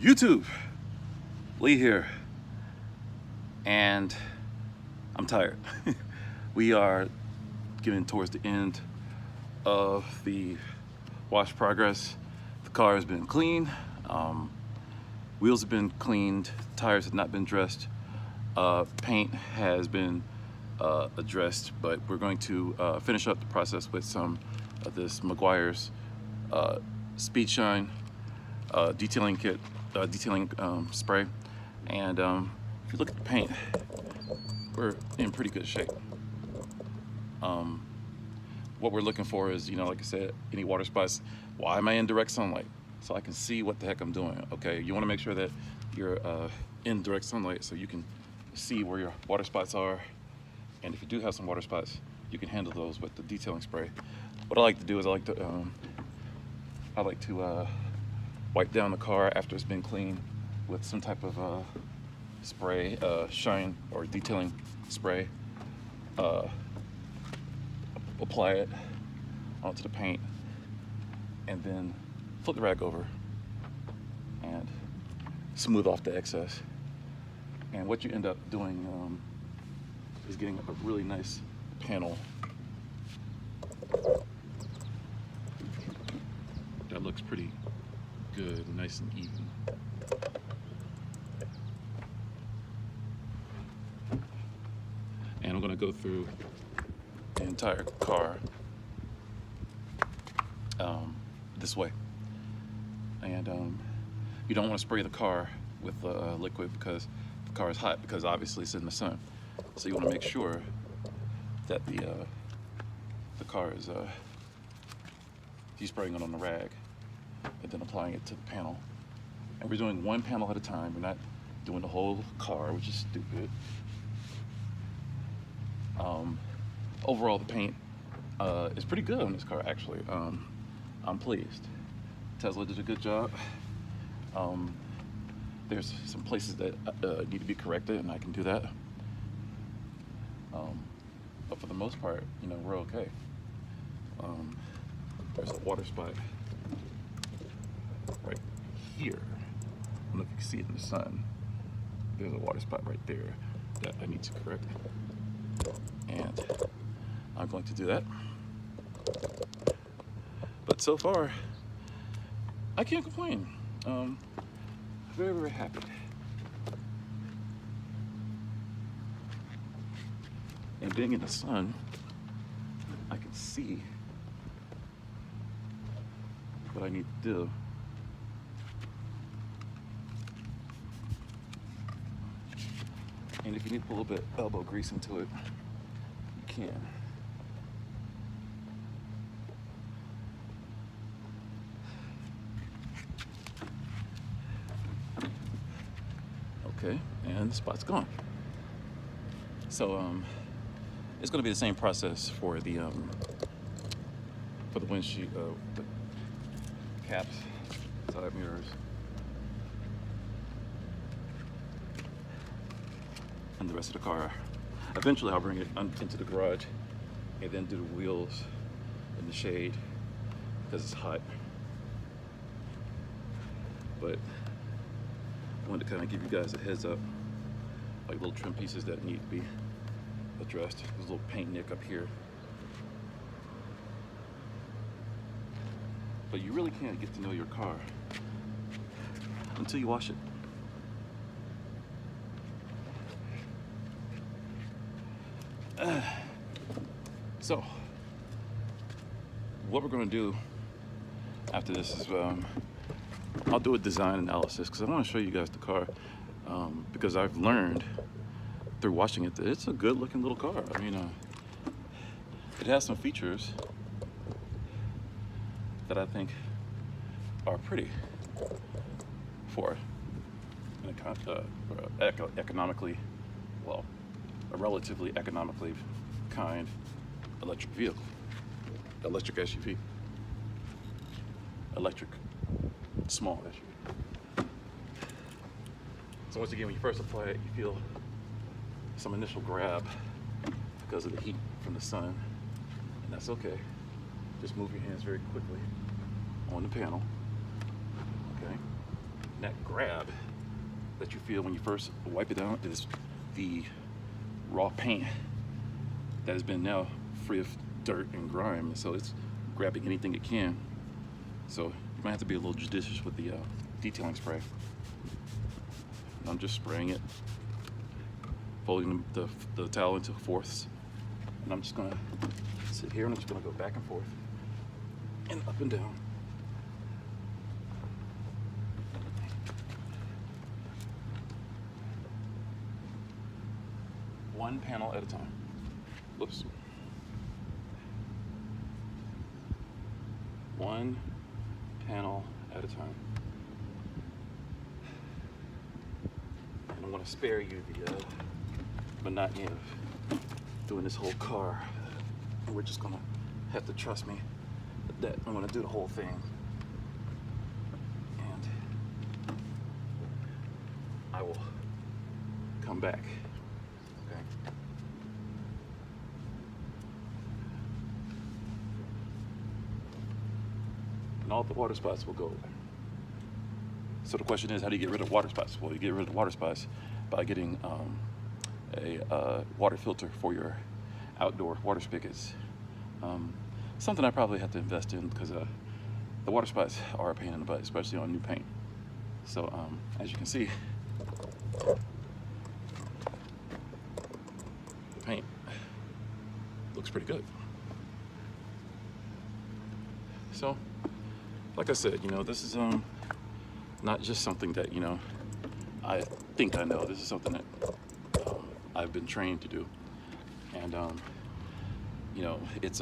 YouTube, Lee here, and I'm tired. We are getting towards the end of the wash progress. The car has been cleaned, wheels have been cleaned, tires have not been dressed, paint has been addressed, but we're going to finish up the process with some of this Meguiar's Speed Shine detailing kit, detailing spray. And if you look at the paint, we're in pretty good shape. What we're looking for is, like I said, any water spots. Why am I in direct sunlight? So I can see what the heck I'm doing. Okay, you want to make sure that you're in direct sunlight so you can see where your water spots are. And if you do have some water spots, you can handle those with the detailing spray. What I like to do is I like to wipe down the car after it's been cleaned with some type of spray, shine or detailing spray. Apply it onto the paint, and then flip the rag over and smooth off the excess. And what you end up doing is getting a really nice panel that looks pretty good, nice and even. And I'm going to go through the entire car this way. And you don't want to spray the car with liquid because the car is hot, because obviously it's in the sun. So you want to make sure that the car is spraying it on the rag and then applying it to the panel. And we're doing one panel at a time. We're not doing the whole car, which is stupid. Overall, the paint is pretty good on this car, actually. I'm pleased. Tesla did a good job. There's some places that need to be corrected, and I can do that. But for the most part, we're okay. There's a water spot right here. I don't know if you can see it in the sun. There's a water spot right there that I need to correct. And I'm going to do that. But so far, I can't complain. Very, very happy. And being in the sun, I can see what I need to do. And if you need to put a little bit of elbow grease into it, you can. Okay, and the spot's gone. So it's going to be the same process for the windshield, the caps, side mirrors, and the rest of the car. Eventually I'll bring it into the garage and then do the wheels in the shade because it's hot. But I wanted to kind of give you guys a heads up, like little trim pieces that need to be addressed. There's a little paint nick up here. But you really can't get to know your car until you wash it. So, what we're going to do after this is I'll do a design analysis because I want to show you guys the car, because I've learned through watching it that it's a good looking little car. I mean, it has some features that I think are pretty for economically, well, a relatively economically kind electric vehicle, electric SUV, electric small SUV. So once again, when you first apply it, you feel some initial grab because of the heat from the sun, and that's okay. Just move your hands very quickly on the panel, okay? And that grab that you feel when you first wipe it down is the raw paint that has been now free of dirt and grime, so it's grabbing anything it can. So you might have to be a little judicious with the detailing spray. And I'm just spraying it, folding the towel into fourths, and I'm just gonna sit here and I'm just gonna go back and forth and up and down. One panel at a time. Whoops. One panel at a time. And I want to spare you the monotony of doing this whole car. And we're just gonna have to trust me that I'm gonna do the whole thing. And I will come back. Okay. And all the water spots will go away. So the question is, how do you get rid of water spots? Well, you get rid of water spots by getting a water filter for your outdoor water spigots. Something I probably have to invest in because the water spots are a pain in the butt, especially on new paint. So as you can see, the paint looks pretty good. So, like I said, you know, this is not just something that, you know, I think I know. This is something that I've been trained to do. And, you know, it's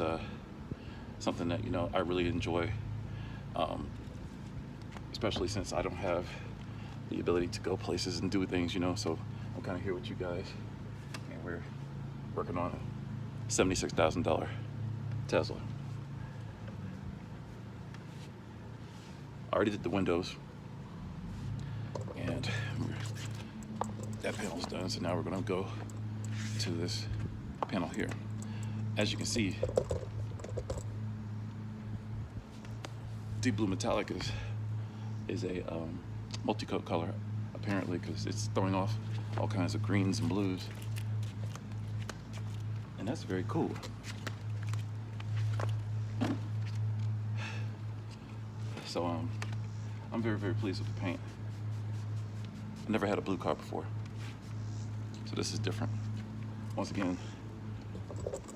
something that, you know, I really enjoy, especially since I don't have the ability to go places and do things, you know. So I'm kind of here with you guys, and we're working on a $76,000 Tesla. I already did the windows, and that panel's done, so now we're gonna go to this panel here. As you can see, deep blue metallic is a multi-coat color, apparently, because it's throwing off all kinds of greens and blues, and that's very cool. So I'm very, very pleased with the paint. I never had a blue car before, so this is different. Once again,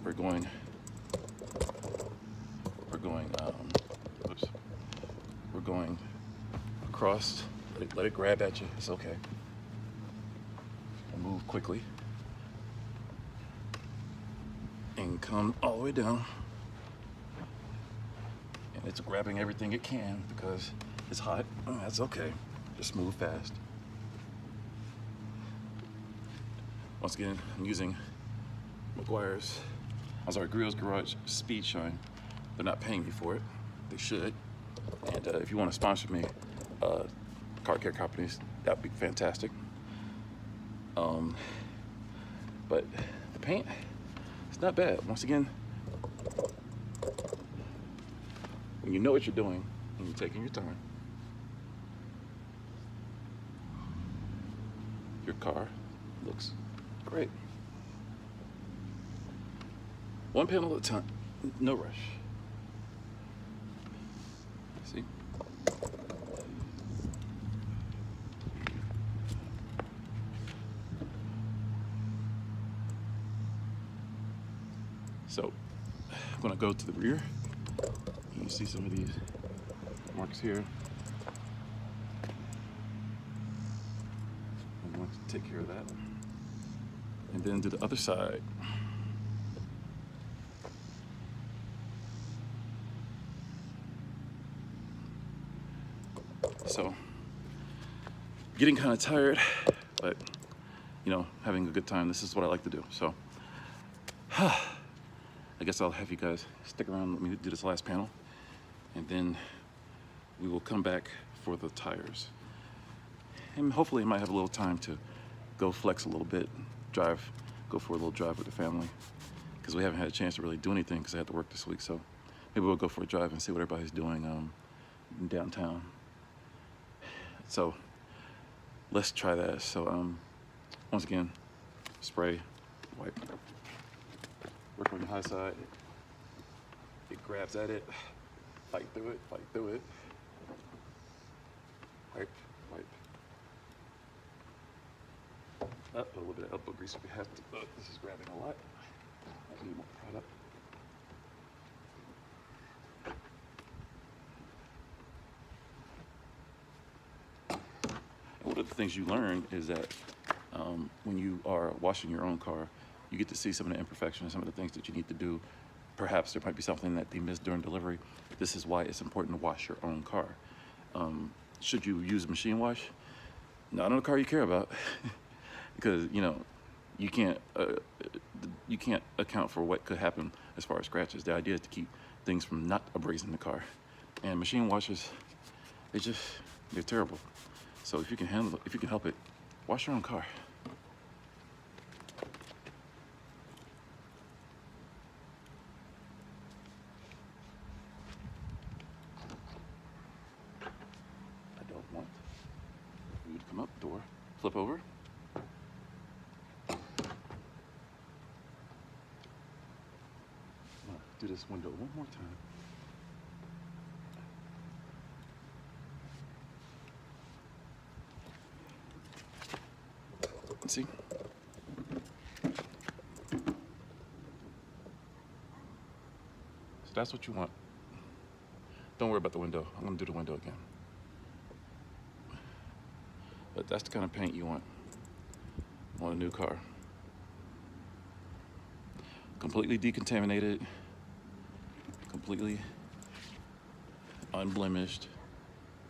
we're going across. Let it grab at you. It's okay. And move quickly and come all the way down. And it's grabbing everything it can because it's hot. Oh, that's okay. Just move fast. Once again, I'm using Grills Garage Speed Shine. They're not paying me for it. They should. And if you want to sponsor me, car care companies, that would be fantastic. But the paint, it's not bad. Once again, when you know what you're doing and you're taking your time, your car looks great. One panel at a time, no rush. See? So, I'm gonna go to the rear. You see some of these marks here. I'm going to take care of that. And then to the other side. So, getting kind of tired, but you know, having a good time. This is what I like to do. So, I guess I'll have you guys stick around. Let me do this last panel, and then we will come back for the tires. And hopefully I might have a little time to go flex a little bit, go for a little drive with the family, because we haven't had a chance to really do anything because I had to work this week. So maybe we'll go for a drive and see what everybody's doing in downtown. So let's try that. So once again, spray, wipe, work on the high side. It grabs at it, fight through it, wipe, wipe. Up a little bit of elbow grease if we have to. This is grabbing a lot. I need more product. One of the things you learn is that when you are washing your own car, you get to see some of the imperfections, some of the things that you need to do. Perhaps there might be something that they missed during delivery. This is why it's important to wash your own car. Should you use a machine wash? Not on a car you care about, because you can't account for what could happen as far as scratches. The idea is to keep things from not abrasing the car, and machine washes, they're terrible. So if you can handle it, if you can help it, wash your own car. I don't want you to come up, door, flip over. Do this window one more time. See? So that's what you want. Don't worry about the window. I'm gonna do the window again. But that's the kind of paint you want on a new car. Completely decontaminated, completely unblemished,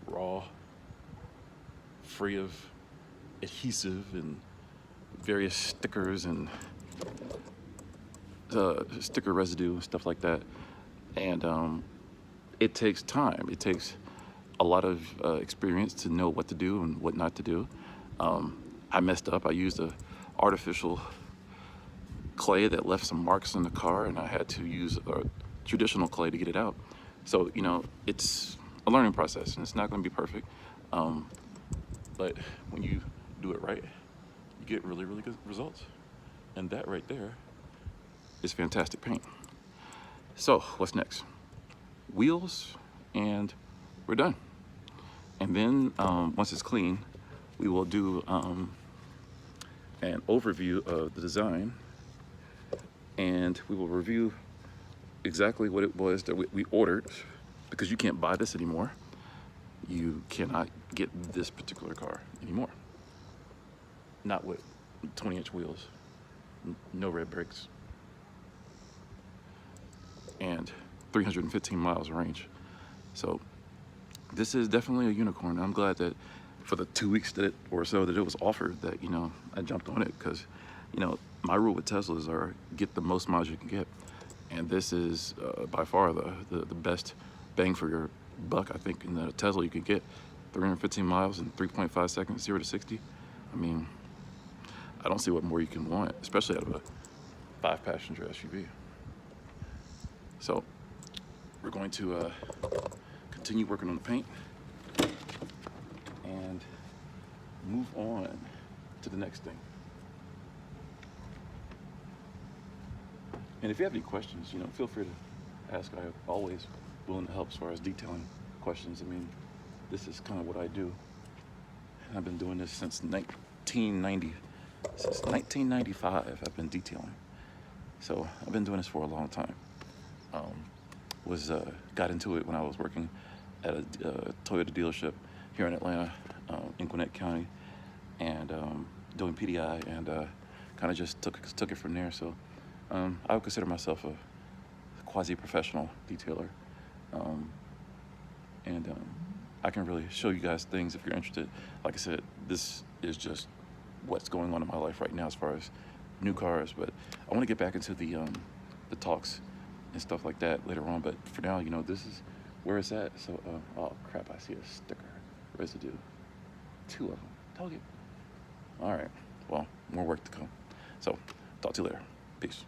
raw, free of adhesive and various stickers and sticker residue and stuff like that. And it takes time. It takes a lot of experience to know what to do and what not to do. I messed up. I used a artificial clay that left some marks in the car, and I had to use a traditional clay to get it out. So it's a learning process, and it's not going to be perfect. But when you do it right, you get really, really good results. And that right there is fantastic paint. So what's next? Wheels, and we're done. And then once it's clean, we will do an overview of the design, and we will review exactly what it was that we ordered, because you can't buy this anymore. You cannot get this particular car anymore. Not with 20-inch wheels, no red brakes, and 315 miles of range. So this is definitely a unicorn. I'm glad that for the 2 weeks that it was offered, that I jumped on it, because my rule with Teslas are get the most miles you can get, and this is by far the best bang for your buck, I think, in the Tesla you could get. 315 miles in 3.5 seconds, 0 to 60. I mean, I don't see what more you can want, especially out of a 5-passenger SUV. So we're going to continue working on the paint and move on to the next thing. And if you have any questions, feel free to ask. I'm always willing to help as far as detailing questions. I mean, this is kind of what I do. I've been doing this since 1990. Since 1995, I've been detailing. So I've been doing this for a long time. Got into it when I was working at a Toyota dealership here in Atlanta, in Gwinnett County, and doing PDI, and kind of just took it from there. So I would consider myself a quasi-professional detailer, and I can really show you guys things if you're interested. Like I said, this is just what's going on in my life right now as far as new cars, but I want to get back into the talks and stuff like that later on. But for now, this is where it's at. So oh crap, I see a sticker residue, 2 of them. Told you. All right, well, more work to come. So talk to you later. Peace.